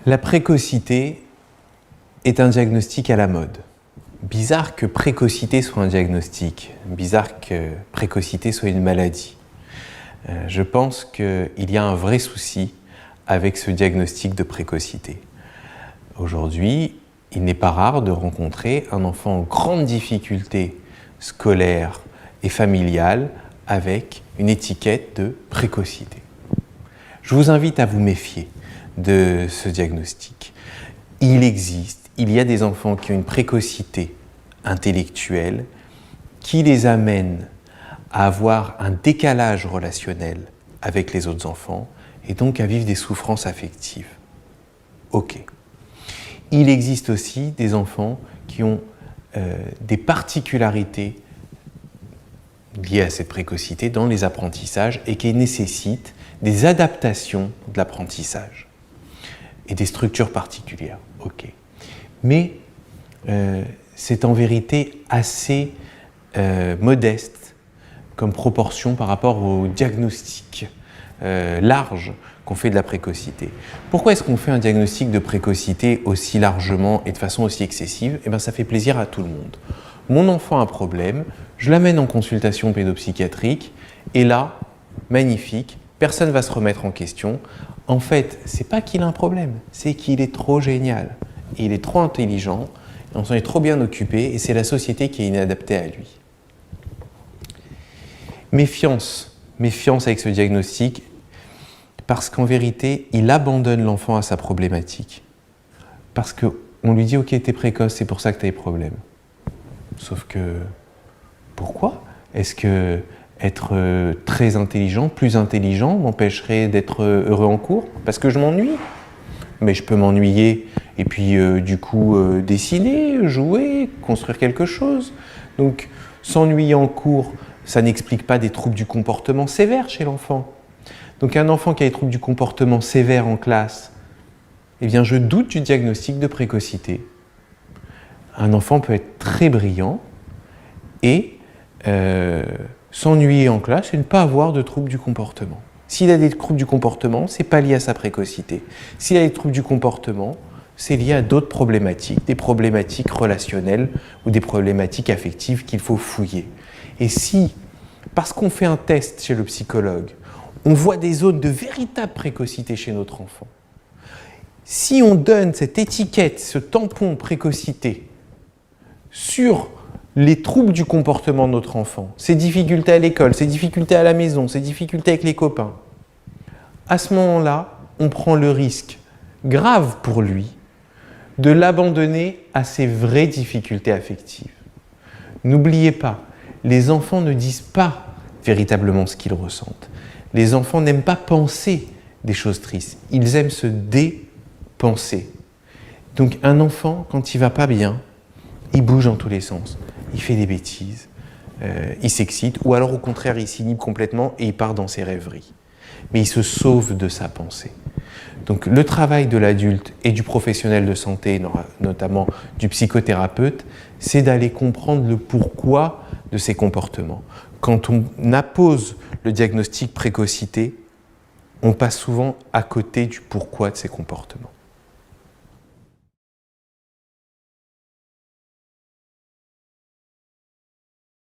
La précocité est un diagnostic à la mode. Bizarre que précocité soit un diagnostic, bizarre que précocité soit une maladie. Je pense qu'il y a un vrai souci avec ce diagnostic de précocité. Aujourd'hui, il n'est pas rare de rencontrer un enfant en grande difficulté scolaire et familiale avec une étiquette de précocité. Je vous invite à vous méfier de ce diagnostic. Il y a des enfants qui ont une précocité intellectuelle qui les amène à avoir un décalage relationnel avec les autres enfants et donc à vivre des souffrances affectives. Ok. Il existe aussi des enfants qui ont des particularités liées à cette précocité dans les apprentissages et qui nécessitent des adaptations de l'apprentissage et des structures particulières. Ok. Mais c'est en vérité assez modeste comme proportion par rapport au diagnostic large qu'on fait de la précocité. Pourquoi est-ce qu'on fait un diagnostic de précocité aussi largement et de façon aussi excessive? Eh bien, ça fait plaisir à tout le monde. Mon enfant a un problème, je l'amène en consultation pédopsychiatrique, et là, magnifique, personne ne va se remettre en question. En fait, c'est pas qu'il a un problème, c'est qu'il est trop génial. Il est trop intelligent, on s'en est trop bien occupé, et c'est la société qui est inadaptée à lui. Méfiance avec ce diagnostic, parce qu'en vérité, il abandonne l'enfant à sa problématique. Parce qu'on lui dit « Ok, t'es précoce, c'est pour ça que t'as des problèmes. » Sauf que, pourquoi? Est-ce que être très intelligent, plus intelligent, m'empêcherait d'être heureux en cours? Parce que je m'ennuie. Mais je peux m'ennuyer et puis du coup dessiner, jouer, construire quelque chose. Donc s'ennuyer en cours, ça n'explique pas des troubles du comportement sévères chez l'enfant. Donc un enfant qui a des troubles du comportement sévères en classe, eh bien je doute du diagnostic de précocité. Un enfant peut être très brillant et s'ennuyer en classe et ne pas avoir de troubles du comportement. S'il a des troubles du comportement, ce n'est pas lié à sa précocité. S'il a des troubles du comportement, c'est lié à d'autres problématiques, des problématiques relationnelles ou des problématiques affectives qu'il faut fouiller. Et si, parce qu'on fait un test chez le psychologue, on voit des zones de véritable précocité chez notre enfant, si on donne cette étiquette, ce tampon précocité sur les troubles du comportement de notre enfant, ses difficultés à l'école, ses difficultés à la maison, ses difficultés avec les copains, à ce moment-là, on prend le risque grave pour lui de l'abandonner à ses vraies difficultés affectives. N'oubliez pas, les enfants ne disent pas véritablement ce qu'ils ressentent. Les enfants n'aiment pas penser des choses tristes, ils aiment se dépenser. Donc un enfant, quand il va pas bien, il bouge dans tous les sens, il fait des bêtises, il s'excite, ou alors au contraire, il s'inhibe complètement et il part dans ses rêveries. Mais il se sauve de sa pensée. Donc le travail de l'adulte et du professionnel de santé, notamment du psychothérapeute, c'est d'aller comprendre le pourquoi de ces comportements. Quand on appose le diagnostic précocité, on passe souvent à côté du pourquoi de ces comportements.